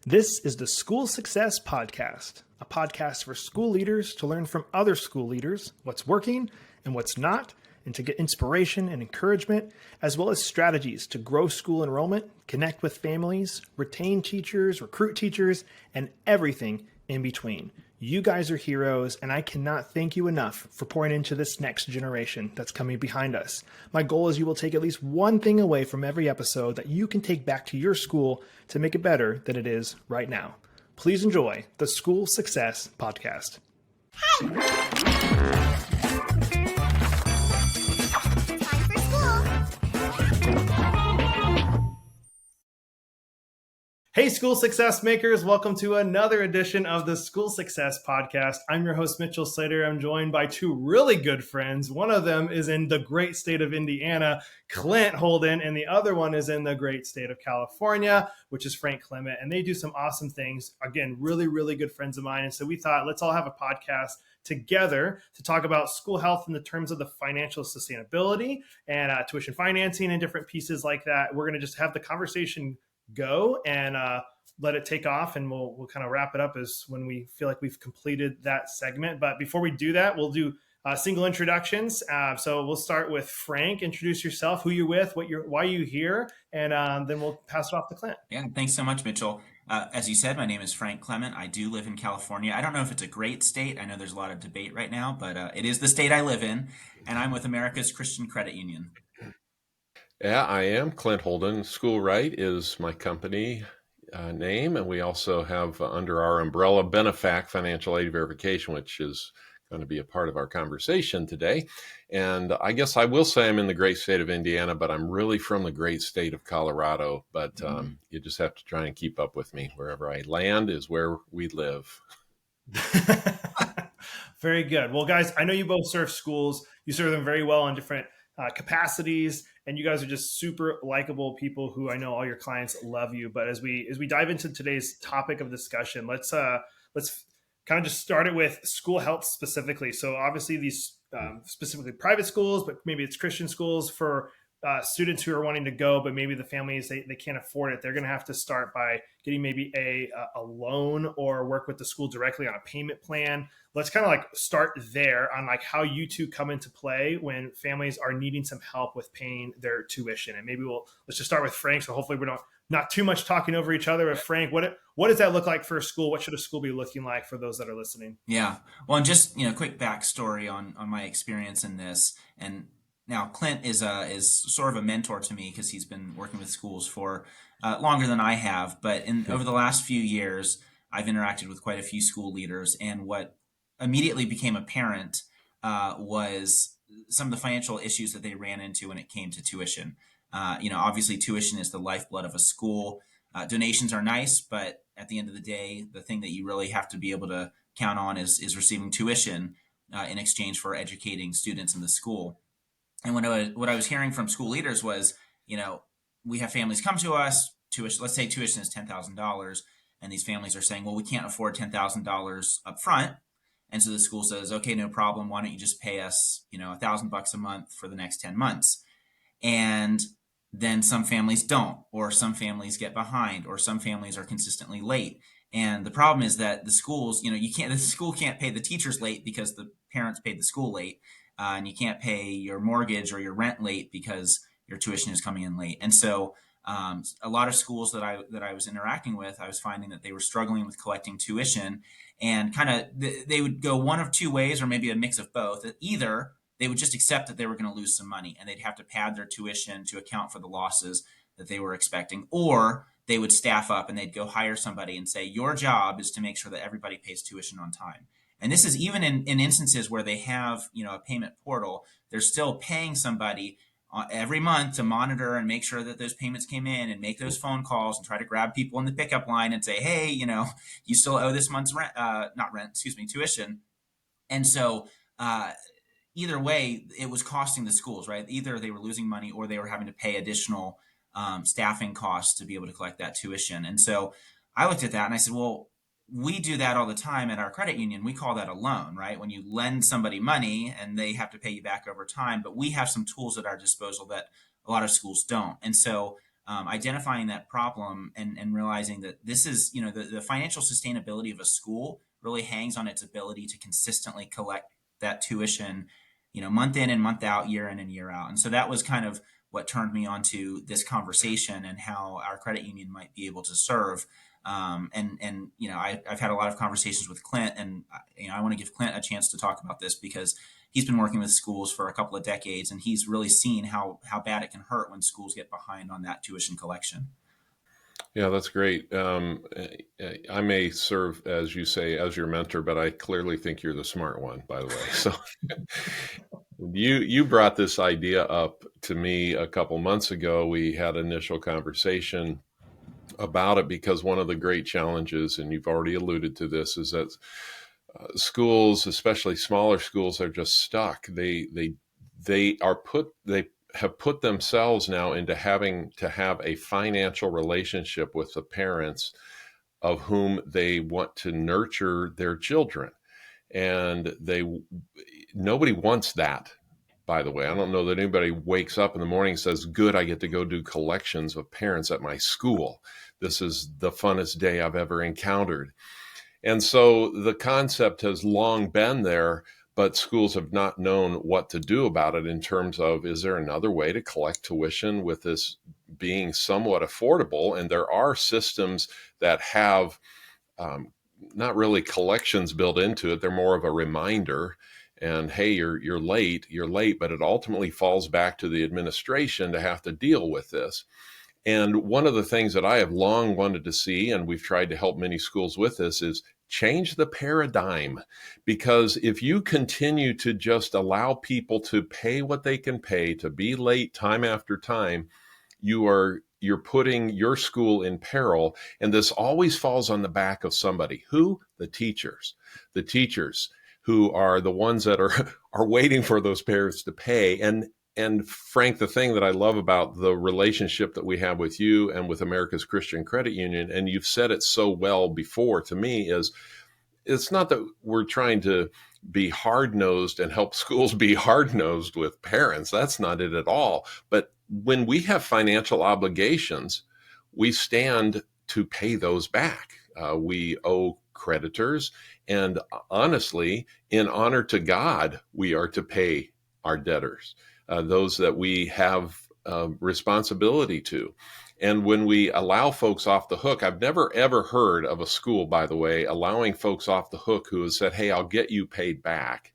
This is the School Success Podcast, a podcast for school leaders to learn from other school leaders what's working and what's not, and to get inspiration and encouragement, as well as strategies to grow school enrollment, connect with families, retain teachers, recruit teachers, and everything in between. You guys are heroes, and I cannot thank you enough for pouring into this next generation that's coming behind us. My goal is you will take at least one thing away from every episode that you can take back to your school to make it better than it is right now. Please enjoy the School Success Podcast. Hey, school success makers. Welcome to another edition of the School Success Podcast. I'm your host, Mitchell Slater. I'm joined by two really good friends. One of them is in the great state of Indiana, Clint Holden, and the other one is in the great state of California, which is Frank Clement. And they do some awesome things. Again, really, really good friends of mine. And so we thought, let's all have a podcast together to talk about school health in the terms of the financial sustainability and tuition financing and different pieces like that. We're going to just have the conversation go and let it take off, and we'll kind of wrap it up as when we feel like we've completed that segment. But before we do that, we'll do single introductions. So we'll start with Frank. Introduce yourself, who you're with, why you're here, and then we'll pass it off to Clint. Yeah, thanks so much, Mitchell. As you said, my name is Frank Clement. I do live in California. I don't know if it's a great state. I know there's a lot of debate right now, but it is the state I live in, and I'm with America's Christian Credit Union. Yeah, I am Clint Holden. SchoolRIGHT is my company name, and we also have under our umbrella 𝑣𝒎𝒂𝒂'𝒔 Financial Aid Verification, which is going to be a part of our conversation today. And I guess I will say I'm in the great state of Indiana, but I'm really from the great state of Colorado. But you just have to try and keep up with me. Wherever I land is where we live. Very good. Well, guys, I know you both serve schools. You serve them very well in different capacities, and you guys are just super likable people who I know all your clients love you. But as we dive into today's topic of discussion, let's kind of just start it with school health specifically. So obviously these specifically private schools, but maybe it's Christian schools for students who are wanting to go, but maybe the families, they can't afford it. They're going to have to start by getting maybe a loan or work with the school directly on a payment plan. Let's kind of like start there on like how you two come into play when families are needing some help with paying their tuition. And maybe let's just start with Frank. So hopefully we're not too much talking over each other. But Frank, what does that look like for a school? What should a school be looking like for those that are listening? Yeah. Well, and just, quick backstory on my experience in this. And now Clint is sort of a mentor to me because he's been working with schools for longer than I have. But over the last few years, I've interacted with quite a few school leaders, and what immediately became apparent was some of the financial issues that they ran into when it came to tuition. Obviously tuition is the lifeblood of a school. Donations are nice, but at the end of the day, the thing that you really have to be able to count on is receiving tuition in exchange for educating students in the school. And what I was hearing from school leaders was, we have families come to us, tuition, let's say tuition is $10,000, and these families are saying, well, we can't afford $10,000 up front. And so the school says, okay, no problem. Why don't you just pay us, $1,000 a month for the next 10 months? And then some families don't, or some families get behind, or some families are consistently late. And the problem is that the schools, the school can't pay the teachers late because the parents paid the school late. And you can't pay your mortgage or your rent late because your tuition is coming in late. And so a lot of schools that I was interacting with, I was finding that they were struggling with collecting tuition, and kind of they would go one of two ways, or maybe a mix of both. Either they would just accept that they were going to lose some money and they'd have to pad their tuition to account for the losses that they were expecting, or they would staff up and they'd go hire somebody and say, your job is to make sure that everybody pays tuition on time. And this is even in instances where they have, a payment portal. They're still paying somebody every month to monitor and make sure that those payments came in, and make those phone calls and try to grab people in the pickup line and say, hey, you still owe this month's tuition. And so either way, it was costing the schools, right? Either they were losing money or they were having to pay additional staffing costs to be able to collect that tuition. And so I looked at that and I said, well, we do that all the time at our credit union. We call that a loan, right? When you lend somebody money and they have to pay you back over time, but we have some tools at our disposal that a lot of schools don't. And so identifying that problem and realizing that this is, the financial sustainability of a school really hangs on its ability to consistently collect that tuition, month in and month out, year in and year out. And so that was kind of what turned me onto this conversation and how our credit union might be able to serve. I've had a lot of conversations with Clint, and I want to give Clint a chance to talk about this because he's been working with schools for a couple of decades, and he's really seen how bad it can hurt when schools get behind on that tuition collection. Yeah, that's great. I may serve, as you say, as your mentor, but I clearly think you're the smart one, by the way. So you brought this idea up to me a couple months ago. We had an initial conversation about it because one of the great challenges, and you've already alluded to this, is that schools, especially smaller schools, are just stuck. They have put themselves now into having to have a financial relationship with the parents of whom they want to nurture their children. And nobody wants that, by the way. I don't know that anybody wakes up in the morning and says, good, I get to go do collections of parents at my school. This is the funnest day I've ever encountered. And so the concept has long been there, but schools have not known what to do about it in terms of, is there another way to collect tuition with this being somewhat affordable? And there are systems that have not really collections built into it. They're more of a reminder. And hey, you're late, but it ultimately falls back to the administration to have to deal with this. And one of the things that I have long wanted to see, and we've tried to help many schools with this, is change the paradigm. Because if you continue to just allow people to pay what they can pay, to be late time after time, you're putting your school in peril. And this always falls on the back of somebody. Who? The teachers. The teachers who are the ones that are waiting for those parents to pay. And Frank, the thing that I love about the relationship that we have with you and with America's Christian Credit Union, and you've said it so well before to me, is it's not that we're trying to be hard-nosed and help schools be hard-nosed with parents. That's not it at all. But when we have financial obligations, we stand to pay those back. We owe creditors. And honestly, in honor to God, we are to pay our debtors. Those that we have responsibility to. And when we allow folks off the hook, I've never, ever heard of a school, by the way, allowing folks off the hook who has said, hey, I'll get you paid back,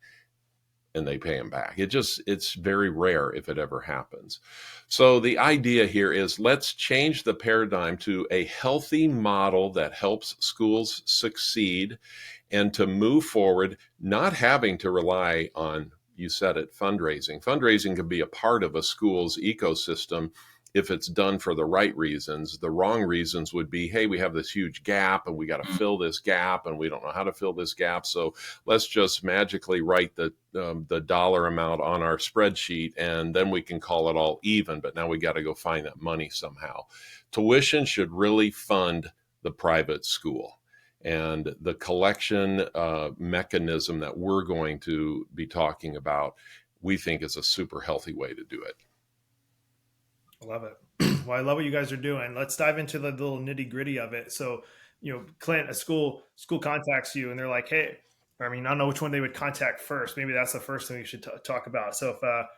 and they pay them back. It's very rare if it ever happens. So the idea here is let's change the paradigm to a healthy model that helps schools succeed and to move forward, not having to rely on, you said it, fundraising. Fundraising can be a part of a school's ecosystem if it's done for the right reasons. The wrong reasons would be, hey, we have this huge gap and we got to fill this gap and we don't know how to fill this gap. So let's just magically write the dollar amount on our spreadsheet and then we can call it all even. But now we got to go find that money somehow. Tuition should really fund the private school. And the collection mechanism that we're going to be talking about, we think is a super healthy way to do it. I love it. Well, I love what you guys are doing. Let's dive into the little nitty gritty of it. So, Clint, a school contacts you and they're like, hey, I don't know which one they would contact first. Maybe that's the first thing we should talk about. So if,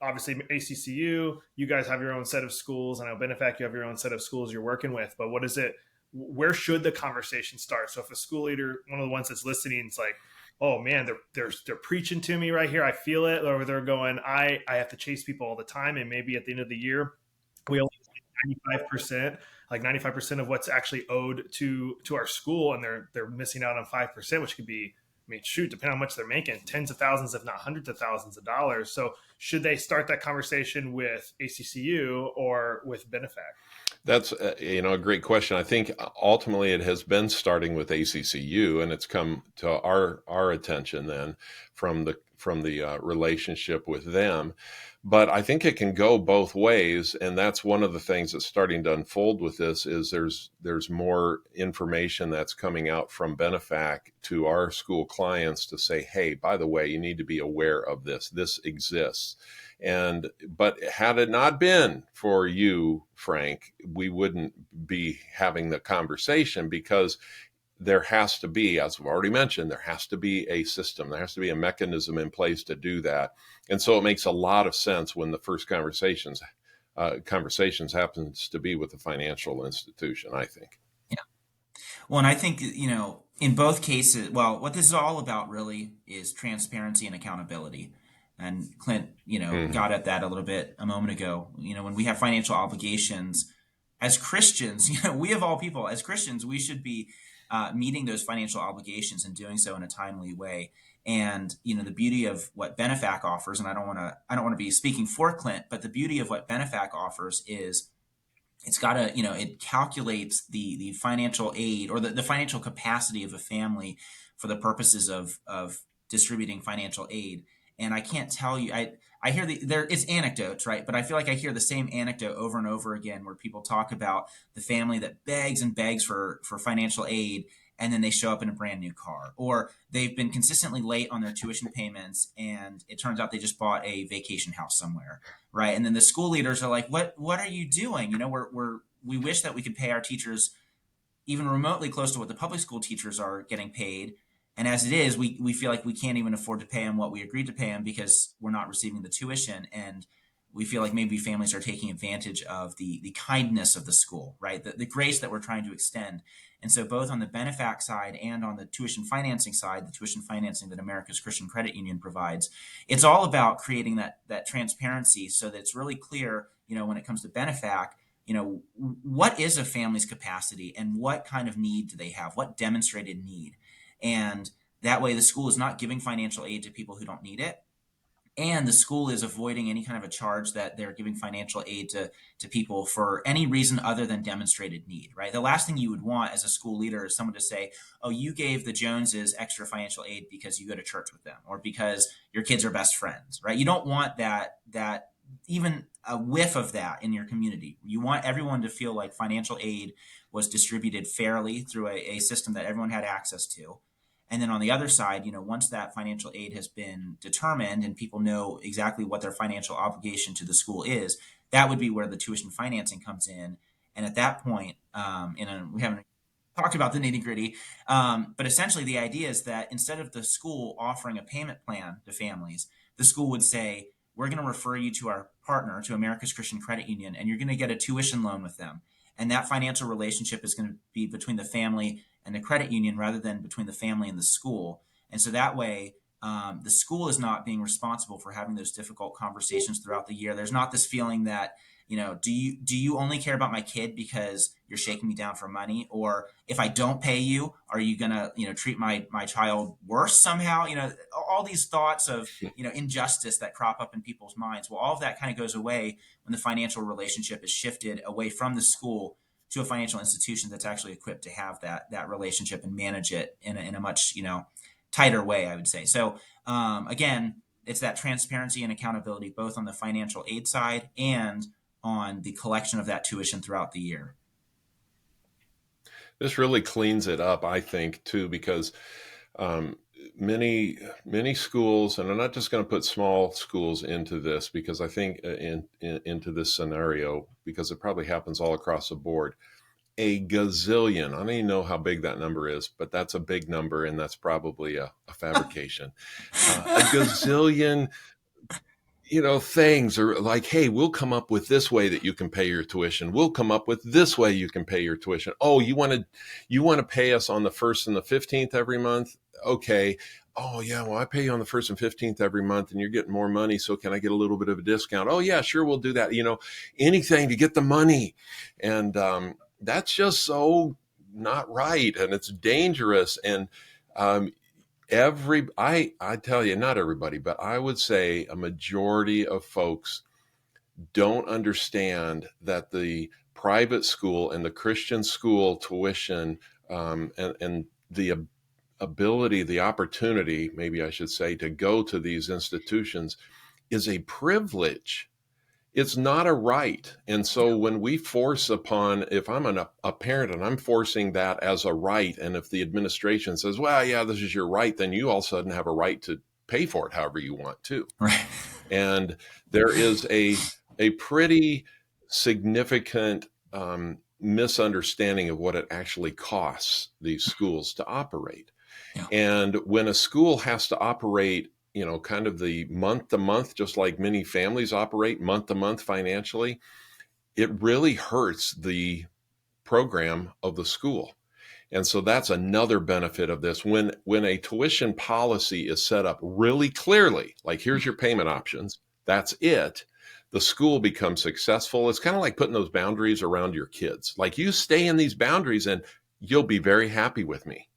obviously ACCU, you guys have your own set of schools. I know BeneFAC, you have your own set of schools you're working with, but what is it? Where should the conversation start? So if a school leader, one of the ones that's listening, is like, oh man, they're preaching to me right here, I feel it, or they're going, I have to chase people all the time, and maybe at the end of the year, we only 95% of what's actually owed to our school, and they're missing out on 5%, which could be, depending on how much they're making, tens of thousands, if not hundreds of thousands of dollars. So should they start that conversation with ACCU or with BeneFAC? That's a great question. I think ultimately it has been starting with ACCU, and it's come to our attention then from the relationship with them. But I think it can go both ways, and that's one of the things that's starting to unfold with this is there's more information that's coming out from BeneFAC to our school clients to say, hey, by the way, you need to be aware of this. This exists. But had it not been for you, Frank, we wouldn't be having the conversation, because there has to be, as we've already mentioned, there has to be a system, there has to be a mechanism in place to do that. And so it makes a lot of sense when the first conversations happens to be with a financial institution, I think. Yeah. Well, and I think, in both cases, well, what this is all about really is transparency and accountability. And Clint, got at that a little bit a moment ago. When we have financial obligations as Christians, we of all people, as Christians, we should be meeting those financial obligations and doing so in a timely way. And the beauty of what __BENEFAC offers, and I don't want to be speaking for Clint, but the beauty of what __BENEFAC offers is it's got to, it calculates the financial aid or the financial capacity of a family for the purposes of distributing financial aid. And I can't tell you, I hear it's anecdotes, right? But I feel like I hear the same anecdote over and over again, where people talk about the family that begs and begs for financial aid, and then they show up in a brand new car, or they've been consistently late on their tuition payments, and it turns out they just bought a vacation house somewhere, right? And then the school leaders are like, "What are you doing? We wish that we could pay our teachers even remotely close to what the public school teachers are getting paid, and as it is, we feel like we can't even afford to pay them what we agreed to pay them because we're not receiving the tuition." And we feel like maybe families are taking advantage of the kindness of the school, right? The grace that we're trying to extend. And so both on the __BENEFAC side and on the tuition financing side, the tuition financing that America's Christian Credit Union provides, it's all about creating that transparency so that it's really clear, when it comes to __BENEFAC, what is a family's capacity and what kind of need do they have? What demonstrated need? And that way the school is not giving financial aid to people who don't need it. And the school is avoiding any kind of a charge that they're giving financial aid to people for any reason other than demonstrated need, right? The last thing you would want as a school leader is someone to say, "Oh, you gave the Joneses extra financial aid because you go to church with them or because your kids are best friends," right? You don't want that even a whiff of that in your community. You want everyone to feel like financial aid was distributed fairly through a system that everyone had access to. And then on the other side, once that financial aid has been determined and people know exactly what their financial obligation to the school is, that would be where the tuition financing comes in. And at that point, we haven't talked about the nitty gritty, but essentially the idea is that instead of the school offering a payment plan to families, the school would say, "We're going to refer you to our partner, to America's Christian Credit Union, and you're going to get a tuition loan with them." And that financial relationship is going to be between the family and the credit union rather than between the family and the school. And so that way, the school is not being responsible for having those difficult conversations throughout the year. There's not this feeling that, do you only care about my kid because you're shaking me down for money? Or if I don't pay you, are you going to, treat my child worse somehow? All these thoughts of, injustice that crop up in people's minds. Well, all of that kind of goes away when the financial relationship is shifted away from the school to a financial institution that's actually equipped to have that relationship and manage it in a much, tighter way, I would say. So again, it's that transparency and accountability, both on the financial aid side and on the collection of that tuition throughout the year. This really cleans it up, I think, too, because many schools, and I'm not just going to put small schools into this, because I think into this scenario, because it probably happens all across the board. A gazillion, I don't even know how big that number is, but that's a big number, and that's probably a fabrication. A gazillion things are like, "Hey, we'll come up with this way that you can pay your tuition. We'll come up with this way you can pay your tuition. Oh, you want to pay us on the 1st and the 15th every month? Okay. Oh yeah, well, I pay you on the 1st and 15th every month and you're getting more money. So can I get a little bit of a discount? Oh yeah, sure. We'll do that. Anything to get the money." And that's just so not right. And it's dangerous. And I tell you, not everybody, but I would say a majority of folks don't understand that the private school and the Christian school tuition and the ability, the opportunity, maybe I should say, to go to these institutions is a privilege. It's not a right. And so when we force upon, if I'm a parent and I'm forcing that as a right, and if the administration says, "Well, yeah, this is your right," then you all of a sudden have a right to pay for it however you want to. Right. And there is a pretty significant misunderstanding of what it actually costs these schools to operate. Yeah. And when a school has to operate, kind of the month to month, just like many families operate month to month financially, it really hurts the program of the school. And so that's another benefit of this. When a tuition policy is set up really clearly, like here's your payment options, that's it, the school becomes successful. It's kind of like putting those boundaries around your kids. Like, you stay in these boundaries and you'll be very happy with me.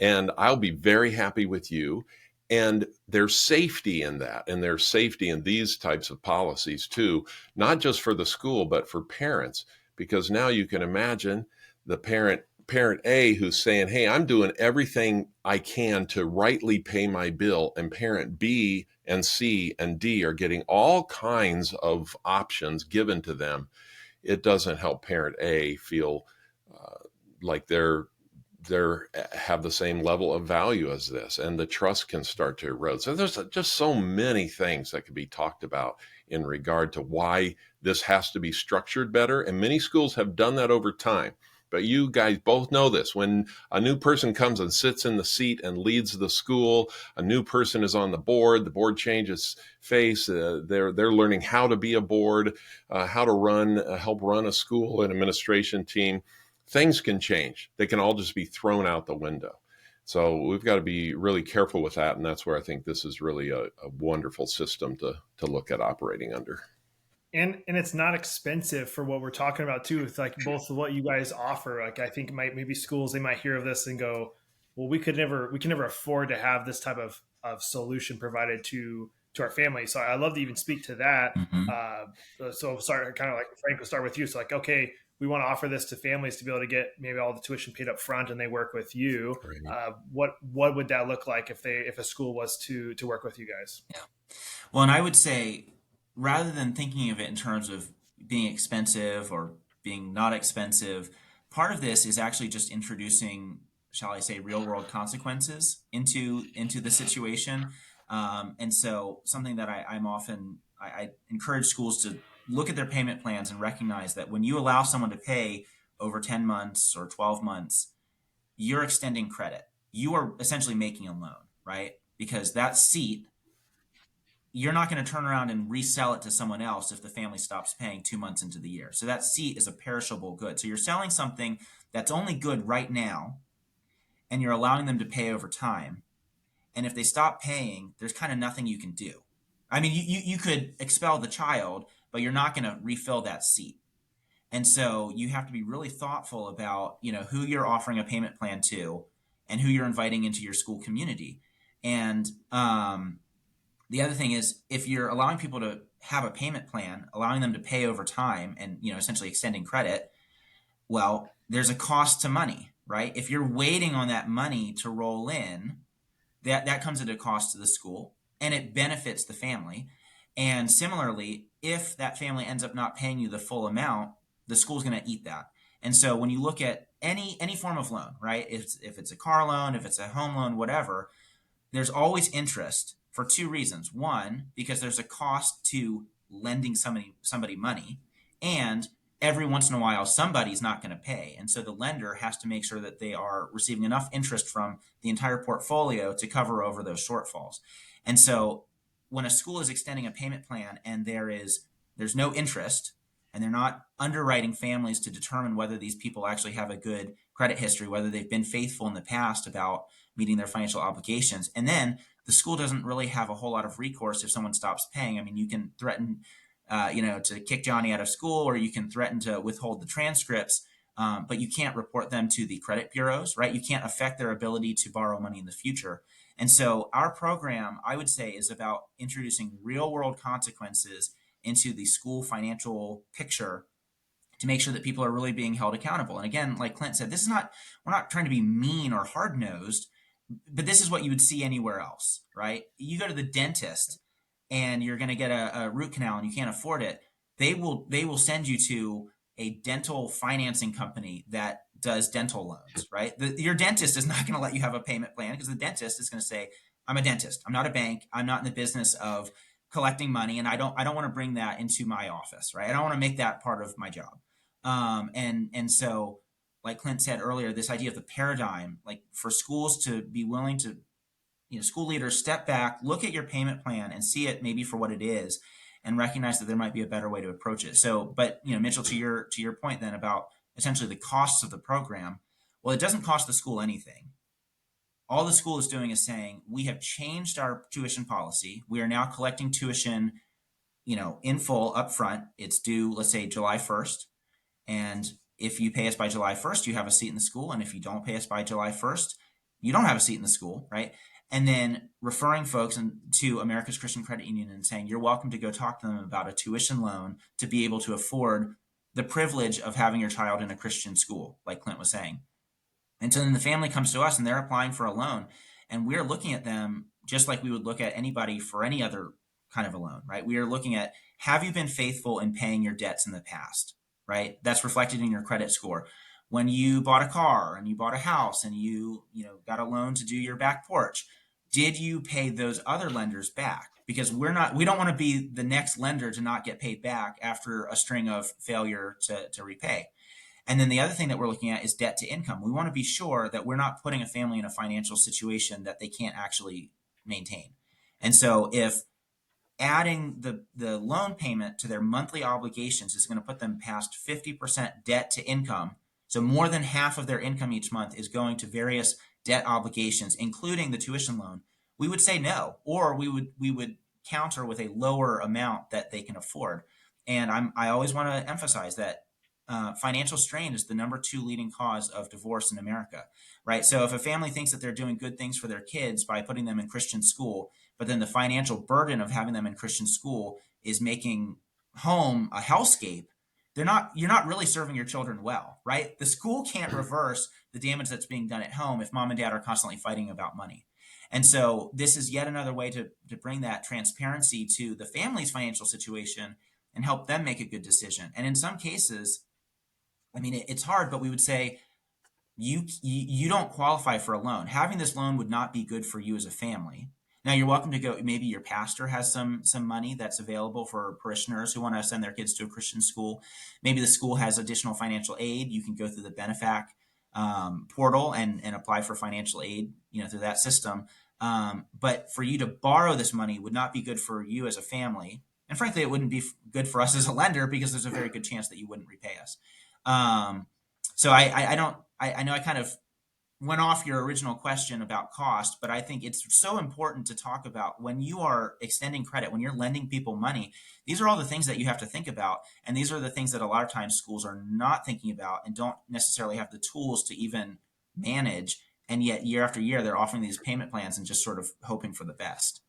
And I'll be very happy with you. And there's safety in that. And there's safety in these types of policies too, not just for the school, but for parents. Because now you can imagine the parent A who's saying, hey, I'm doing everything I can to rightly pay my bill. And parent B and C and D are getting all kinds of options given to them. It doesn't help parent A feel like they're have the same level of value as this, and the trust can start to erode. So there's just so many things that could be talked about in regard to why this has to be structured better. And many schools have done that over time. But you guys both know this. When a new person comes and sits in the seat and leads the school, a new person is on the board changes face. They're learning how to be a board, how to help run a school, an administration team. Things can change. They can all just be thrown out the window. So we've got to be really careful with that. And that's where I think this is really a wonderful system to look at operating under. And it's not expensive for what we're talking about too. It's like both of what you guys offer. Like, I think maybe schools, they might hear of this and go, well, we can never afford to have this type of solution provided to our family. So I love to even speak to that. So sorry, kind of like Frank, we'll start with you. So like, okay, we want to offer this to families to be able to get maybe all the tuition paid up front, and they work with you. Right. What would that look like if a school was to work with you guys? Yeah. Well, and I would say, rather than thinking of it in terms of being expensive or being not expensive, part of this is actually just introducing, shall I say, real world consequences into the situation. And so something that I encourage schools to look at their payment plans and recognize that when you allow someone to pay over 10 months or 12 months, you're extending credit. You are essentially making a loan, right? Because that seat, you're not going to turn around and resell it to someone else if the family stops paying 2 months into the year. So that seat is a perishable good. So you're selling something that's only good right now, and you're allowing them to pay over time. And if they stop paying, there's kind of nothing you can do. I mean, you could expel the child, but you're not going to refill that seat. And so you have to be really thoughtful about, who you're offering a payment plan to and who you're inviting into your school community. And the other thing is, if you're allowing people to have a payment plan, allowing them to pay over time and, essentially extending credit, well, there's a cost to money, right? If you're waiting on that money to roll in, that comes at a cost to the school, and it benefits the family. And similarly, if that family ends up not paying you the full amount, the school's going to eat that. And so when you look at any form of loan, right? If it's a car loan, if it's a home loan, whatever, there's always interest for two reasons. One, because there's a cost to lending somebody money, and every once in a while somebody's not going to pay. And so the lender has to make sure that they are receiving enough interest from the entire portfolio to cover over those shortfalls. And so when a school is extending a payment plan and there's no interest, and they're not underwriting families to determine whether these people actually have a good credit history, whether they've been faithful in the past about meeting their financial obligations, and then the school doesn't really have a whole lot of recourse if someone stops paying. I mean, you can threaten to kick Johnny out of school, or you can threaten to withhold the transcripts, but you can't report them to the credit bureaus, right? You can't affect their ability to borrow money in the future. And so our program, I would say, is about introducing real world consequences into the school financial picture to make sure that people are really being held accountable. And again, like Clint said, we're not trying to be mean or hard nosed, but this is what you would see anywhere else, right? You go to the dentist and you're going to get a root canal and you can't afford it. They will send you to a dental financing company that does dental loans, right? Your dentist is not going to let you have a payment plan, because the dentist is going to say, I'm a dentist. I'm not a bank. I'm not in the business of collecting money, and I don't want to bring that into my office, right? I don't want to make that part of my job. And so, like Clint said earlier, this idea of the paradigm, like for schools to be willing to, school leaders step back, look at your payment plan and see it maybe for what it is, and recognize that there might be a better way to approach it. So, but Mitchell, to your point then about essentially the costs of the program, well, it doesn't cost the school anything. All the school is doing is saying, we have changed our tuition policy. We are now collecting tuition, in full upfront. It's due, let's say, July 1st. And if you pay us by July 1st, you have a seat in the school. And if you don't pay us by July 1st, you don't have a seat in the school, right? And then referring folks to America's Christian Credit Union and saying, you're welcome to go talk to them about a tuition loan to be able to afford the privilege of having your child in a Christian school, like Clint was saying. And so then the family comes to us and they're applying for a loan, and we're looking at them just like we would look at anybody for any other kind of a loan, right? We are looking at, have you been faithful in paying your debts in the past, right? That's reflected in your credit score. When you bought a car and you bought a house and you got a loan to do your back porch, did you pay those other lenders back? Because we don't want to be the next lender to not get paid back after a string of failure to repay. And then the other thing that we're looking at is debt to income. We want to be sure that we're not putting a family in a financial situation that they can't actually maintain. And so if adding the loan payment to their monthly obligations is going to put them past 50% debt to income, so more than half of their income each month is going to various debt obligations, including the tuition loan, we would say no, or we would counter with a lower amount that they can afford. And I always want to emphasize that financial strain is the number 2 leading cause of divorce in America, right? So if a family thinks that they're doing good things for their kids by putting them in Christian school, but then the financial burden of having them in Christian school is making home a hellscape, you're not really serving your children well, right? The school can't reverse the damage that's being done at home if mom and dad are constantly fighting about money. And so this is yet another way to bring that transparency to the family's financial situation and help them make a good decision. And in some cases, it's hard, but we would say you don't qualify for a loan. Having this loan would not be good for you as a family. Now, you're welcome to go. Maybe your pastor has some money that's available for parishioners who want to send their kids to a Christian school. Maybe the school has additional financial aid. You can go through the 𝑣𝒂𝒂 portal and apply for financial aid, through that system. But for you to borrow this money would not be good for you as a family. And frankly, it wouldn't be good for us as a lender, because there's a very good chance that you wouldn't repay us. So I know I kind of went off your original question about cost, but I think it's so important to talk about when you are extending credit, when you're lending people money. These are all the things that you have to think about. And these are the things that a lot of times schools are not thinking about and don't necessarily have the tools to even manage. And yet year after year, they're offering these payment plans and just sort of hoping for the best.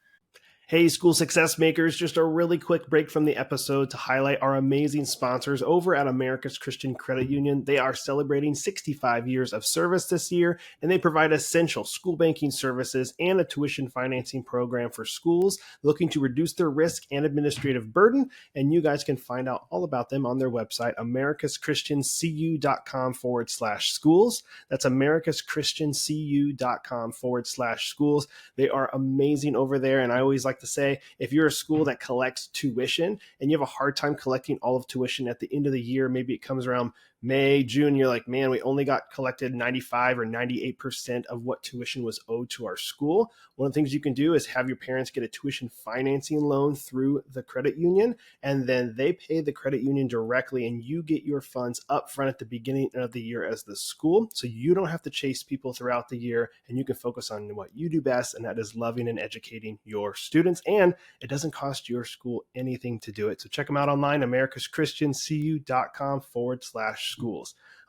Hey, school success makers, just a really quick break from the episode to highlight our amazing sponsors over at America's Christian Credit Union. They are celebrating 65 years of service this year, and they provide essential school banking services and a tuition financing program for schools looking to reduce their risk and administrative burden. And you guys can find out all about them on their website, americaschristiancu.com/schools. That's americaschristiancu.com/schools. They are amazing over there, and I always like to say, if you're a school that collects tuition and you have a hard time collecting all of tuition at the end of the year, maybe it comes around May, June, you're like, man, we only got collected 95 or 98% of what tuition was owed to our school. One of the things you can do is have your parents get a tuition financing loan through the credit union, and then they pay the credit union directly, and you get your funds up front at the beginning of the year as the school. So you don't have to chase people throughout the year, and you can focus on what you do best, and that is loving and educating your students. And it doesn't cost your school anything to do it. So check them out online, americaschristiancu.com/schools.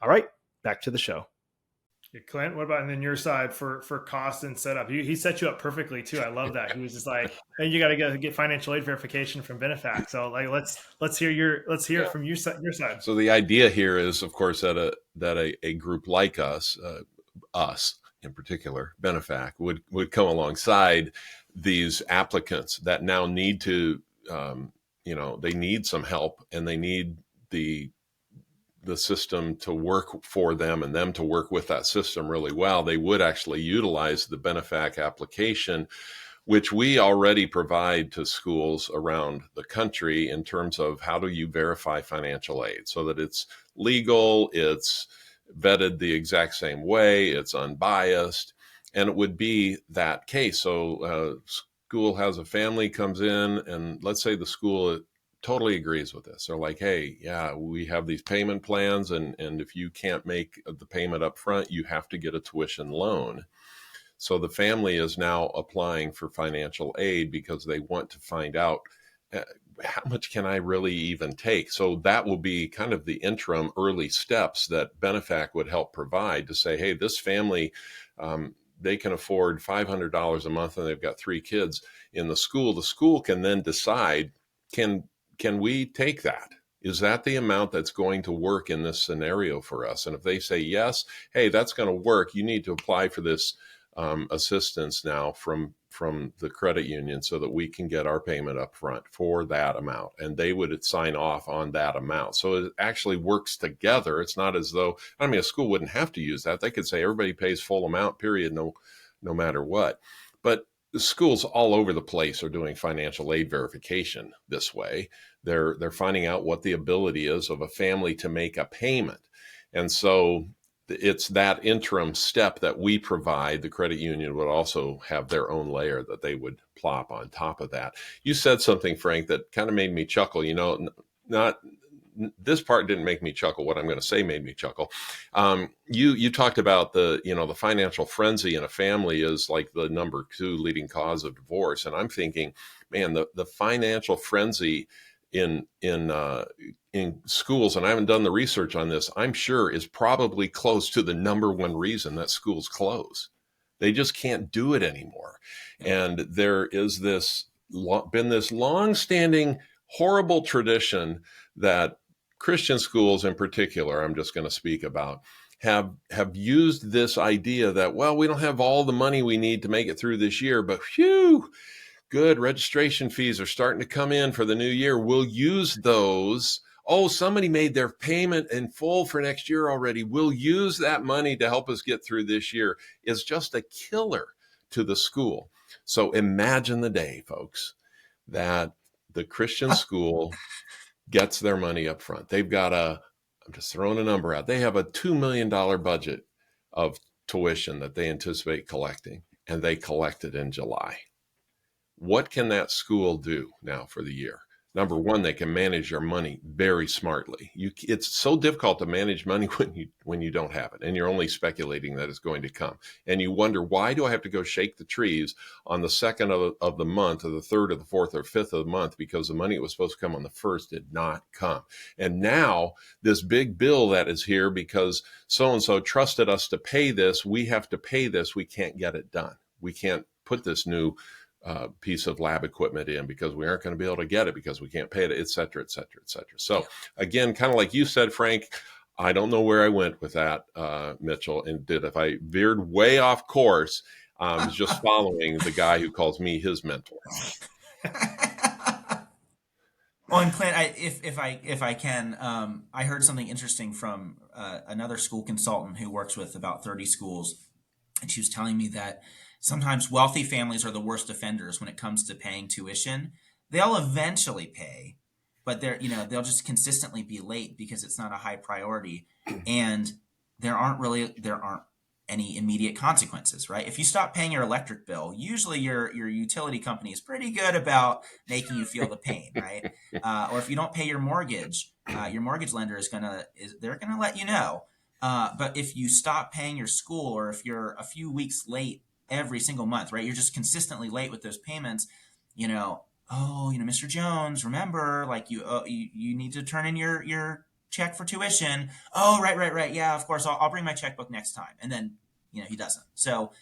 All right, back to the show. Yeah, Clint, what about and then your side for cost and setup? He set you up perfectly too. I love that. He was just like, hey, you got to get financial aid verification from 𝒂𝒂. So like, let's hear it from your side. So the idea here is, of course, that a group like us in particular, 𝒂𝒂, would come alongside these applicants that now need to, they need some help, and they need the system to work for them and them to work with that system really well. They would actually utilize the 𝒂𝒂 application which we already provide to schools around the country in terms of how do you verify financial aid so that it's legal, it's vetted the exact same way, it's unbiased, and it would be that case. So school has a family comes in, and let's say the school totally agrees with this. They're like, hey, yeah, we have these payment plans, and if you can't make the payment up front, you have to get a tuition loan. So the family is now applying for financial aid because they want to find out how much can I really even take? So that will be kind of the interim early steps that 𝒓𝒄 would help provide to say, hey, this family, they can afford $500 a month and they've got 3 kids in the school. The school can then decide, can we take that? Is that the amount that's going to work in this scenario for us? And if they say yes, hey, that's going to work, you need to apply for this assistance now from the credit union so that we can get our payment up front for that amount. And they would sign off on that amount. So it actually works together. It's not as though, I mean, a school wouldn't have to use that. They could say everybody pays full amount, period, no matter what. But the schools all over the place are doing financial aid verification this way. They're finding out what the ability is of a family to make a payment. And so it's that interim step that we provide. The credit union would also have their own layer that they would plop on top of that. You said something, Frank, that kind of made me chuckle. Not this part didn't make me chuckle. What I'm going to say made me chuckle. You talked about the financial frenzy in a family is like the number 2 leading cause of divorce. And I'm thinking, man, the financial frenzy in schools, and I haven't done the research on this, I'm sure is probably close to the number 1 reason that schools close. They just can't do it anymore. And there is been this long-standing horrible tradition that Christian schools in particular, I'm just going to speak about, have used this idea that, well, we don't have all the money we need to make it through this year, but phew, good, registration fees are starting to come in for the new year. We'll use those. Oh, somebody made their payment in full for next year already. We'll use that money to help us get through this year. Is just a killer to the school. So imagine the day, folks, that the Christian school gets their money up front. They've got I'm just throwing a number out. They have a $2 million budget of tuition that they anticipate collecting, and they collect it in July. What can that school do now for the year? Number 1, they can manage their money very smartly. It's so difficult to manage money when you don't have it, and you're only speculating that it's going to come. And you wonder, why do I have to go shake the trees on the 2nd of the month, or the 3rd, or the 4th, or 5th of the month, because the money that was supposed to come on the 1st did not come. And now this big bill that is here because so-and-so trusted us to pay this, we have to pay this, we can't get it done. We can't put this new piece of lab equipment in because we aren't going to be able to get it because we can't pay it, et cetera, et cetera, et cetera. So again, kind of like you said, Frank, I don't know where I went with that, Mitchell, and if I veered way off course, I was just following the guy who calls me his mentor. Well, and Clint, if I can, I heard something interesting from another school consultant who works with about 30 schools, and she was telling me that sometimes wealthy families are the worst offenders when it comes to paying tuition. They'll eventually pay, but they'll just consistently be late because it's not a high priority, and there aren't any immediate consequences, right? If you stop paying your electric bill, usually your utility company is pretty good about making you feel the pain, right? Or if you don't pay your mortgage lender they're gonna let you know. But if you stop paying your school, or if you're a few weeks late every single month, right? You're just consistently late with those payments, Mr. Jones, remember, like you need to turn in your check for tuition. Oh, right. Yeah, of course. I'll bring my checkbook next time. And then, he doesn't. So,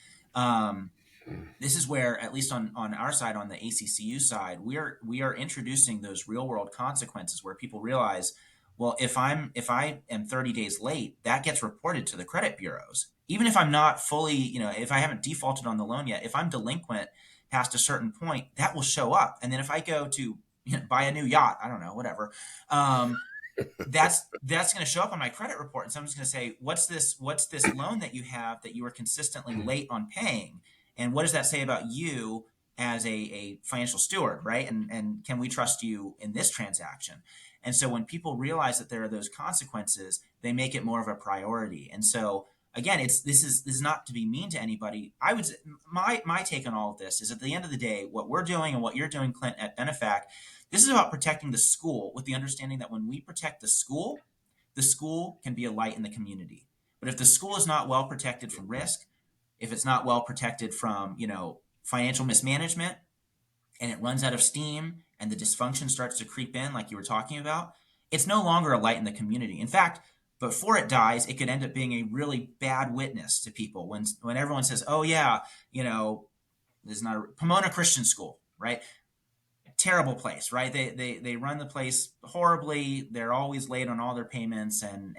this is where, at least on our side, on the ACCU side, we are introducing those real world consequences where people realize, well, if I am 30 days late, that gets reported to the credit bureaus. Even if I'm not fully, if I haven't defaulted on the loan yet, if I'm delinquent past a certain point, that will show up. And then if I go to buy a new yacht, I don't know, whatever, that's going to show up on my credit report. And someone's going to say, what's this loan that you have that you were consistently late on paying? And what does that say about you as a financial steward, right? And can we trust you in this transaction? And so when people realize that there are those consequences, they make it more of a priority. And so again, this is not to be mean to anybody. I would my take on all of this is, at the end of the day, what we're doing and what you're doing, Clint, at Benefac, this is about protecting the school, with the understanding that when we protect the school can be a light in the community. But if the school is not well protected from risk, if it's not well protected from, financial mismanagement, and it runs out of steam and the dysfunction starts to creep in, like you were talking about, it's no longer a light in the community. In fact, before it dies, it could end up being a really bad witness to people when everyone says, "Oh yeah, this is not a Pomona Christian school, right? Terrible place, right? They run the place horribly. They're always late on all their payments, and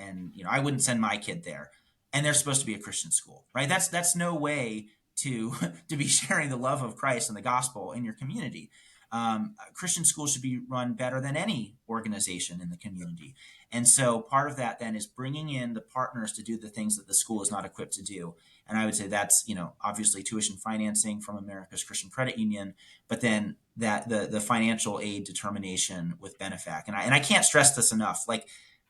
I wouldn't send my kid there." And they're supposed to be a Christian school, right? That's no way to to be sharing the love of Christ and the gospel in your community. Christian schools should be run better than any organization in the community. And so part of that then is bringing in the partners to do the things that the school is not equipped to do. And I would say that's, obviously tuition financing from America's Christian Credit Union, but then that the financial aid determination with Benefac. And I can't stress this enough. Like,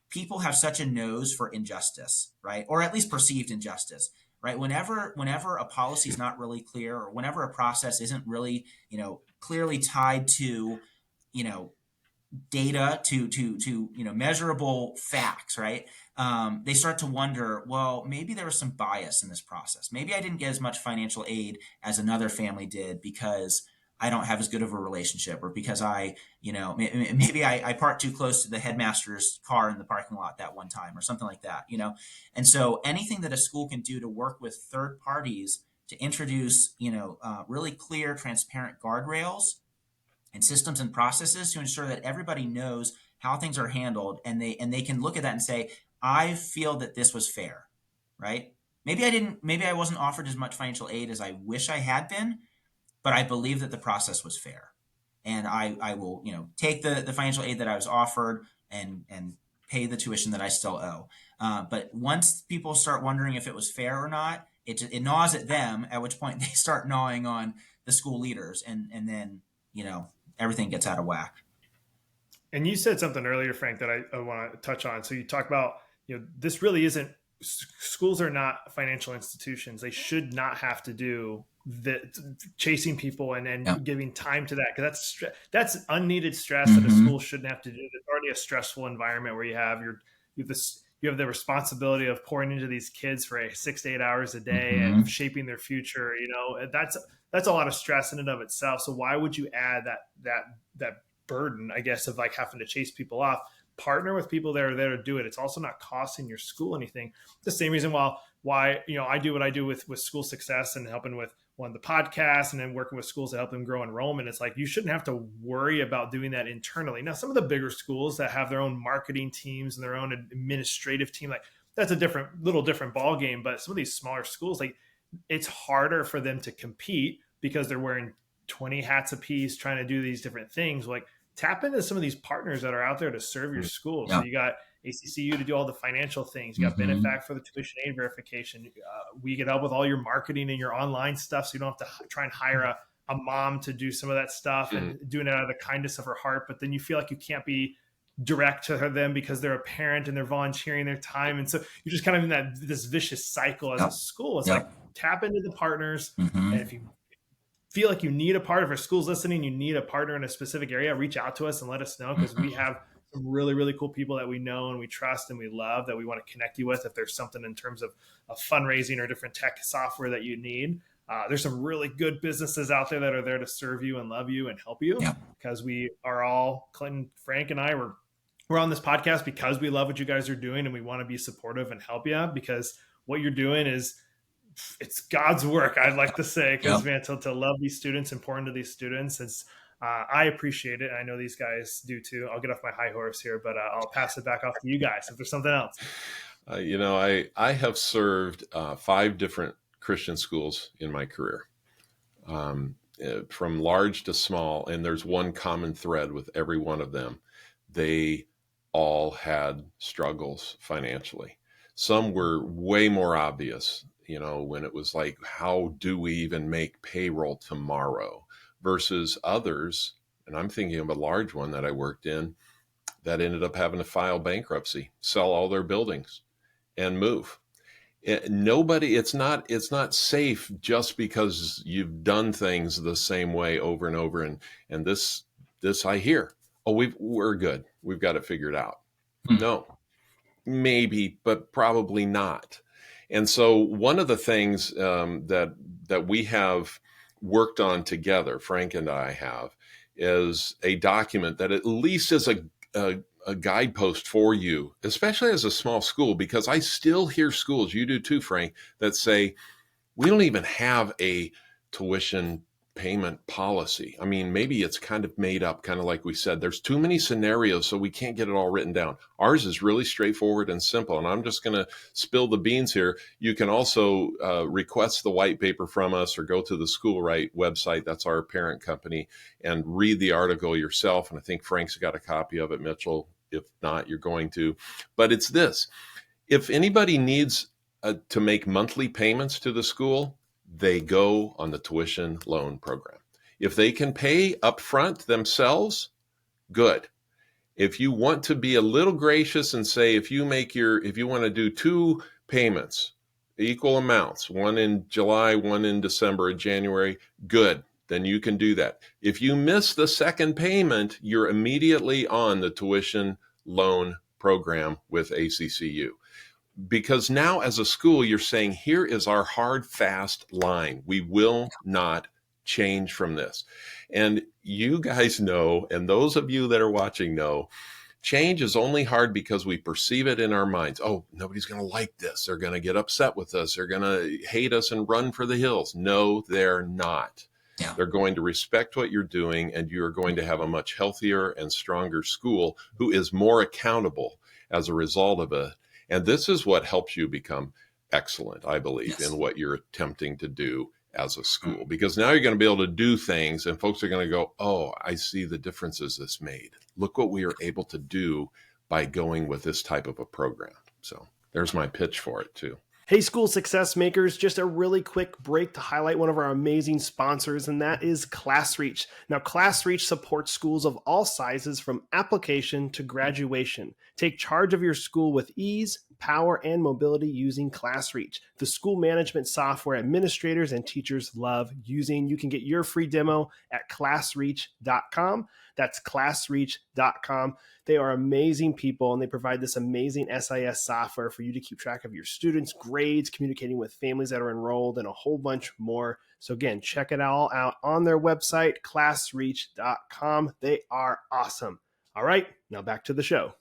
people have such a nose for injustice, right? Or at least perceived injustice, right? Whenever a policy is not really clear, or whenever a process isn't really, clearly tied to, data, to measurable facts, right? They start to wonder, well, maybe there was some bias in this process. Maybe I didn't get as much financial aid as another family did because I don't have as good of a relationship, or because maybe I parked too close to the headmaster's car in the parking lot that one time, or something like that, And so anything that a school can do to work with third parties to introduce, really clear, transparent guardrails and systems and processes to ensure that everybody knows how things are handled, and they can look at that and say, I feel that this was fair, right? Maybe I wasn't offered as much financial aid as I wish I had been, but I believe that the process was fair. And I will, take the financial aid that I was offered, and pay the tuition that I still owe. But once people start wondering if it was fair or not, it gnaws at them, at which point they start gnawing on the school leaders, and then, everything gets out of whack. And you said something earlier, Frank, that I want to touch on. So you talk about, this really isn't, schools are not financial institutions. They should not have to do the chasing people and giving time to that, because that's unneeded stress that a school shouldn't have to do. It's already a stressful environment where you have the responsibility of pouring into these kids for 6 to 8 hours a day and shaping their future. That's a lot of stress in and of itself. So why would you add that burden, I guess, of like having to chase people off? Partner with people that are there to do it. It's also not costing your school anything. The same reason why I do what I do with school success and helping with one of the podcasts, and then working with schools to help them grow enrollment. It's like, you shouldn't have to worry about doing that internally. Now, some of the bigger schools that have their own marketing teams and their own administrative team, like, that's a little different ball game. But some of these smaller schools, like, it's harder for them to compete because they're wearing 20 hats apiece, trying to do these different things. Like, tap into some of these partners that are out there to serve your school. So you got ACCU to do all the financial things. You got Benefac for the tuition aid verification. We can help with all your marketing and your online stuff, so you don't have to try and hire a mom to do some of that stuff and doing it out of the kindness of her heart. But then you feel like you can't be direct to them because they're a parent and they're volunteering their time. And so you're just kind of in this vicious cycle as a school. It's like, tap into the partners. And if you feel like you need a partner, if our school's listening, you need a partner in a specific area, reach out to us and let us know, because we have some really, really cool people that we know and we trust and we love, that we want to connect you with if there's something in terms of fundraising or different tech software that you need. There's some really good businesses out there that are there to serve you and love you and help you, because we are all, Clinton, Frank, and I, we're on this podcast because we love what you guys are doing, and we want to be supportive and help you, because what you're doing it's God's work, I'd like to say, because man, to love these students and pour into these students, I appreciate it. I know these guys do too. I'll get off my high horse here, but I'll pass it back off to you guys if there's something else. I have served 5 different Christian schools in my career, from large to small, and there's one common thread with every one of them. They all had struggles financially. Some were way more obvious, when it was like, how do we even make payroll tomorrow? versus others. And I'm thinking of a large one that I worked in that ended up having to file bankruptcy, sell all their buildings, and move. It's not safe just because you've done things the same way over and over. And this I hear, oh, we're good, we've got it figured out. No, maybe, but probably not. And so one of the things that we have worked on together, Frank and I have, is a document that at least is a guidepost for you, especially as a small school, because I still hear schools, you do too, Frank, that say, we don't even have a tuition payment policy. I mean, maybe it's kind of made up, kind of like we said, there's too many scenarios, so we can't get it all written down. Ours is really straightforward and simple. And I'm just going to spill the beans here. You can also request the white paper from us or go to the SchoolRIGHT website. That's our parent company, and read the article yourself. And I think Frank's got a copy of it, Mitchell. If not, you're going to. But it's this. If anybody needs to make monthly payments to the school, they go on the tuition loan program. If they can pay upfront themselves, good. If you want to be a little gracious and say, if you want to do 2 payments, equal amounts, one in July, one in December or January, good. Then you can do that. If you miss the second payment, you're immediately on the tuition loan program with ACCU. Because now as a school, you're saying, here is our hard, fast line. We will not change from this. And you guys know, and those of you that are watching know, change is only hard because we perceive it in our minds. Oh, nobody's going to like this. They're going to get upset with us. They're going to hate us and run for the hills. No, they're not. Yeah. They're going to respect what you're doing, and you're going to have a much healthier and stronger school who is more accountable as a result of it. And this is what helps you become excellent, I believe, in what you're attempting to do as a school. Because now you're going to be able to do things, and folks are going to go, oh, I see the differences this made. Look what we are able to do by going with this type of a program. So there's my pitch for it, too. Hey, school success makers, just a really quick break to highlight one of our amazing sponsors, and that is ClassReach. Now, ClassReach supports schools of all sizes from application to graduation. Take charge of your school with ease, power, and mobility using ClassReach, the school management software administrators and teachers love using. You can get your free demo at classreach.com. That's classreach.com. They are amazing people, and they provide this amazing SIS software for you to keep track of your students' grades, communicating with families that are enrolled, and a whole bunch more. So again, check it all out on their website, classreach.com. They are awesome. All right, now back to the show.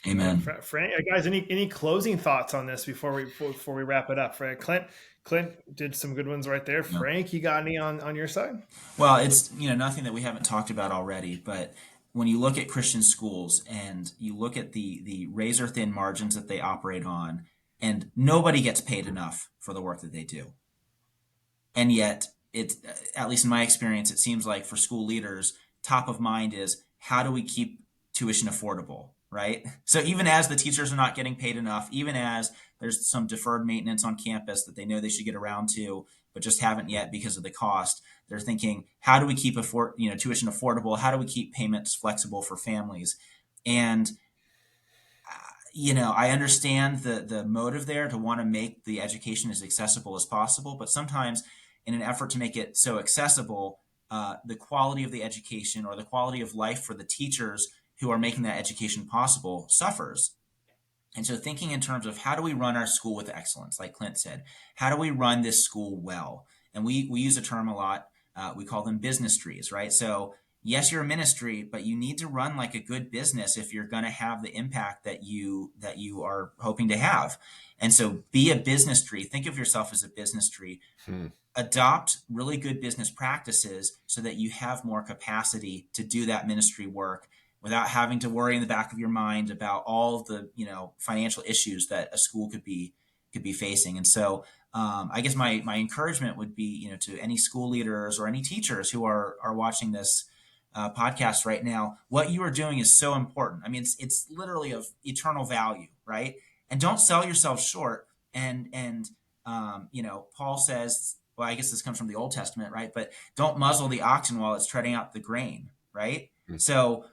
Amen. Frank, guys, any closing thoughts on this before we wrap it up? Frank, Clint did some good ones right there. Frank, you got any on your side? Well, it's nothing that we haven't talked about already, but when you look at Christian schools and you look at the razor thin margins that they operate on, and nobody gets paid enough for the work that they do. And yet, at least in my experience, it seems like for school leaders, top of mind is, how do we keep tuition affordable? Right? So even as the teachers are not getting paid enough, even as there's some deferred maintenance on campus that they know they should get around to, but just haven't yet because of the cost, they're thinking, how do we keep tuition affordable? How do we keep payments flexible for families? And, I understand the motive there to want to make the education as accessible as possible, but sometimes in an effort to make it so accessible, the quality of the education or the quality of life for the teachers who are making that education possible suffers. And so thinking in terms of, how do we run our school with excellence, like Clint said, how do we run this school well? And we use a term a lot, we call them business trees, right? So yes, you're a ministry, but you need to run like a good business if you're going to have the impact that you are hoping to have. And so be a business tree. Think of yourself as a business tree. Adopt really good business practices so that you have more capacity to do that ministry work without having to worry in the back of your mind about all of the financial issues that a school could be facing. And so I guess my encouragement would be to any school leaders or any teachers who are watching this podcast right now, what you are doing is so important. I mean, it's literally of eternal value, right? And don't sell yourself short. And Paul says well, I guess this comes from the Old Testament, right? But don't muzzle the oxen while it's treading out the grain, right? So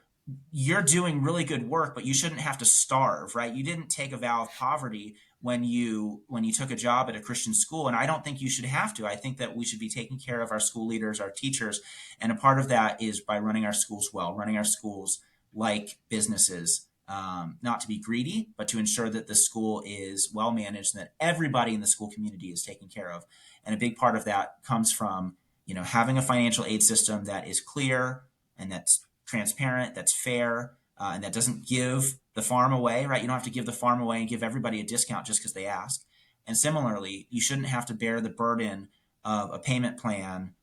you're doing really good work, but you shouldn't have to starve, right? You didn't take a vow of poverty when you took a job at a Christian school, and I don't think you should have to. I think that we should be taking care of our school leaders, our teachers, and a part of that is by running our schools well, running our schools like businesses, not to be greedy, but to ensure that the school is well managed and that everybody in the school community is taken care of. And a big part of that comes from, having a financial aid system that is clear and that's transparent, that's fair, and that doesn't give the farm away, right? You don't have to give the farm away and give everybody a discount just because they ask. And similarly, you shouldn't have to bear the burden of a payment plan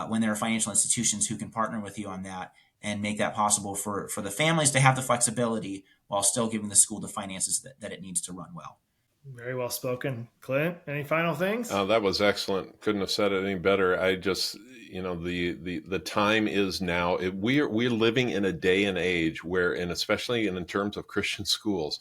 when there are financial institutions who can partner with you on that and make that possible for the families to have the flexibility while still giving the school the finances that it needs to run well. Very well spoken. Clint, any final things? That was excellent. Couldn't have said it any better. I just, the time is now. We're living in a day and age where, and especially in terms of Christian schools,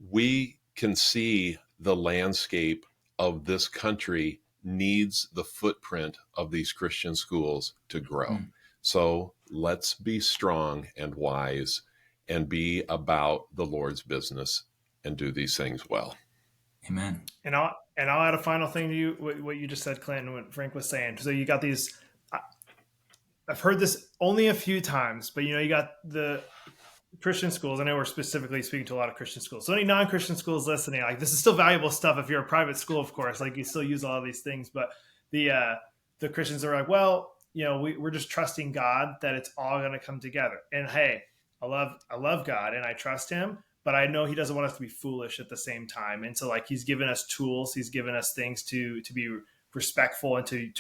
we can see the landscape of this country needs the footprint of these Christian schools to grow. So let's be strong and wise and be about the Lord's business and do these things well. Amen. And I'll add a final thing to you, what you just said, Clint, and what Frank was saying. So you got these, I've heard this only a few times, but you got the Christian schools. I know we're specifically speaking to a lot of Christian schools. So any non-Christian schools listening, like, this is still valuable stuff. If you're a private school, of course, like, you still use all of these things, but the Christians are like, well, we're just trusting God that it's all going to come together. And hey, I love God and I trust him, but I know he doesn't want us to be foolish at the same time. And so, like, he's given us tools, he's given us things to be respectful and to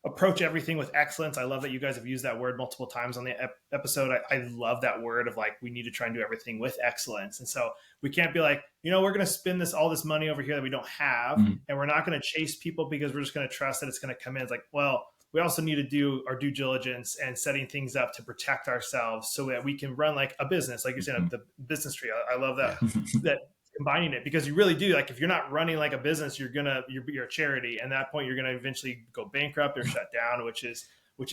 approach everything with excellence. I love that you guys have used that word multiple times on the episode. I love that word of, like, we need to try and do everything with excellence. And so we can't be like, we're going to spend all this money over here that we don't have, and we're not going to chase people because we're just going to trust that it's going to come in. It's like, well, we also need to do our due diligence and setting things up to protect ourselves so that we can run like a business, like you're saying, the business tree. I love that, that combining it, because you really do. Like, if you're not running like a business, you're a charity. And at that point, you're going to eventually go bankrupt or shut down, which is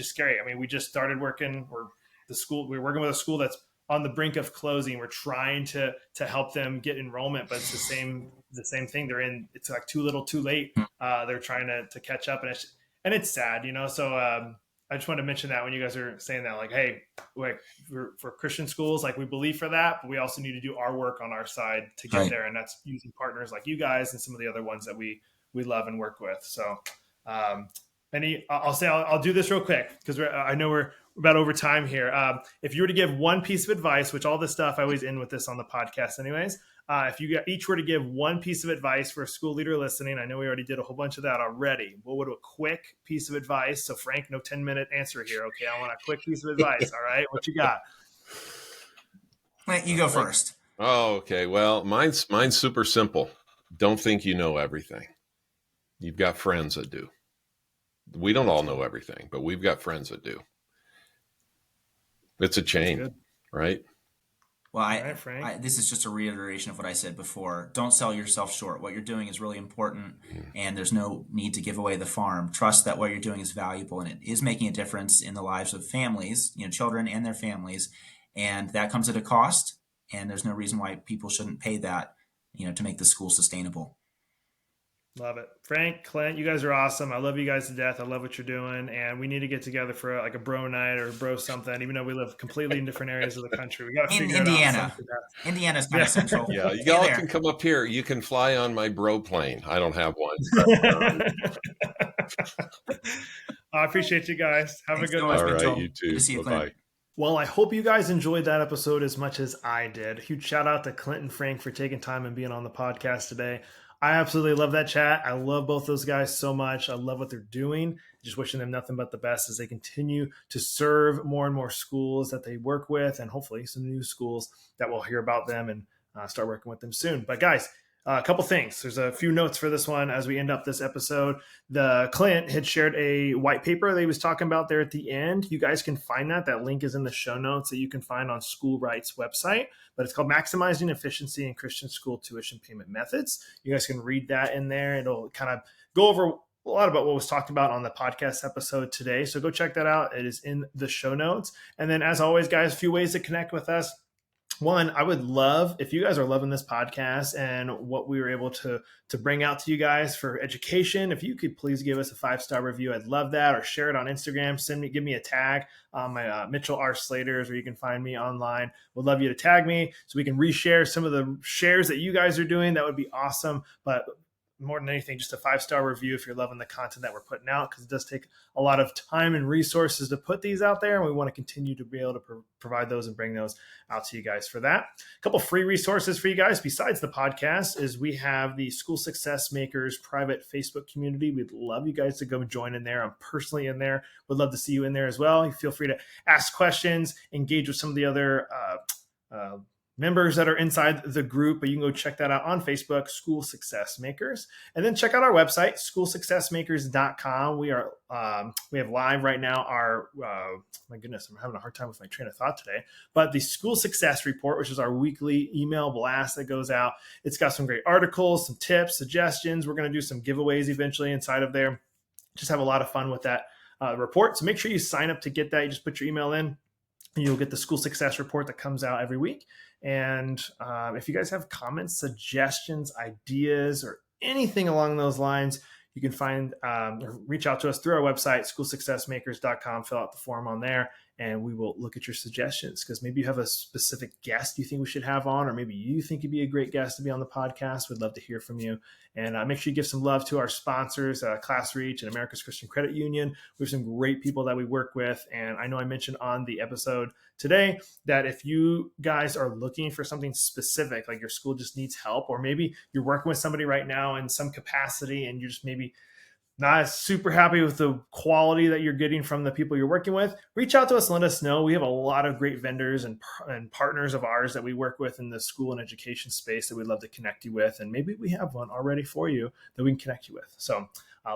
scary. I mean, we just started working, we're working with a school that's on the brink of closing. We're trying to help them get enrollment, but it's the same thing. It's like too little, too late. They're trying to catch up, and it's sad, So I just wanted to mention that when you guys are saying that, like, hey, for Christian schools, like, we believe for that, but we also need to do our work on our side to get there. And that's using partners like you guys and some of the other ones that we love and work with. So I'll do this real quick, because I know we're about over time here. If you were to give one piece of advice, which all this stuff, I always end with this on the podcast anyways. If you each were to give one piece of advice for a school leader listening, I know we already did a whole bunch of that already. What would a quick piece of advice? So Frank, no 10-minute answer here. Okay, I want a quick piece of advice. All right, what you got? You go first. Oh, okay. Well, mine's super simple. Don't think you know everything. You've got friends that do. We don't all know everything, but we've got friends that do. It's a chain, right? Well, this is just a reiteration of what I said before. Don't sell yourself short. What you're doing is really important, and there's no need to give away the farm. Trust that what you're doing is valuable, and it is making a difference in the lives of families, children and their families, and that comes at a cost, and there's no reason why people shouldn't pay that, to make the school sustainable. Love it. Frank, Clint, you guys are awesome. I love you guys to death. I love what you're doing. And we need to get together for a bro night or bro something, even though we live completely in different areas of the country. We got to figure Indiana. it out. Indiana's kind of central. Yeah, you all can come up here. You can fly on my bro plane. I don't have one. I appreciate you guys. Have a good one. All right, you too. Good to see you, Clint. Bye-bye. Well, I hope you guys enjoyed that episode as much as I did. Huge shout out to Clint and Frank for taking time and being on the podcast today. I absolutely love that chat. I love both those guys so much. I love what they're doing. Just wishing them nothing but the best as they continue to serve more and more schools that they work with, and hopefully some new schools that we'll hear about them and start working with them soon. But guys, a couple things. There's a few notes for this one as we end up this episode. Clint had shared a white paper that he was talking about there at the end. You guys can find that. That link is in the show notes that you can find on SchoolRIGHT's website. But it's called Maximizing Efficiency in Christian School Tuition Payment Methods. You guys can read that in there. It'll kind of go over a lot about what was talked about on the podcast episode today. So go check that out. It is in the show notes. And then as always, guys, a few ways to connect with us. One, I would love if you guys are loving this podcast and what we were able to bring out to you guys for education. If you could please give us a 5-star review, I'd love that. Or share it on Instagram. Give me a tag. My Mitchell R. Slater is where you can find me online. Would love you to tag me so we can reshare some of the shares that you guys are doing. That would be awesome. But more than anything, just a 5-star review if you're loving the content that we're putting out, because it does take a lot of time and resources to put these out there. And we want to continue to be able to provide those and bring those out to you guys for that. A couple free resources for you guys besides the podcast is we have the School Success Makers private Facebook community. We'd love you guys to go join in there. I'm personally in there. Would love to see you in there as well. You feel free to ask questions, engage with some of the other members that are inside the group, but you can go check that out on Facebook, School Success Makers. And then check out our website, schoolsuccessmakers.com. We have live right now our, my goodness, I'm having a hard time with my train of thought today, but the School Success Report, which is our weekly email blast that goes out. It's got some great articles, some tips, suggestions. We're going to do some giveaways eventually inside of there. Just have a lot of fun with that report. So make sure you sign up to get that. You just put your email in, and you'll get the School Success Report that comes out every week. And if you guys have comments, suggestions, ideas, or anything along those lines, you can find or reach out to us through our website, schoolsuccessmakers.com. Fill out the form on there, and we will look at your suggestions, because maybe you have a specific guest you think we should have on, or maybe you think you'd be a great guest to be on the podcast. We'd love to hear from you. And make sure you give some love to our sponsors, ClassReach and America's Christian Credit Union. We have some great people that we work with. And I know I mentioned on the episode today that if you guys are looking for something specific, like your school just needs help, or maybe you're working with somebody right now in some capacity and you're just maybe not super happy with the quality that you're getting from the people you're working with, reach out to us and let us know. We have a lot of great vendors and partners of ours that we work with in the school and education space that we'd love to connect you with. And maybe we have one already for you that we can connect you with. So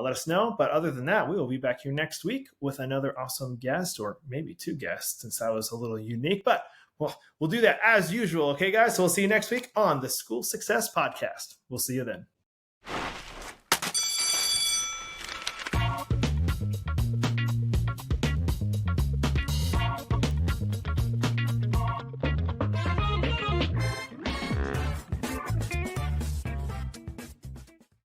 let us know. But other than that, we will be back here next week with another awesome guest, or maybe 2 guests, since that was a little unique. But we'll do that as usual. Okay, guys? So we'll see you next week on the School Success Podcast. We'll see you then.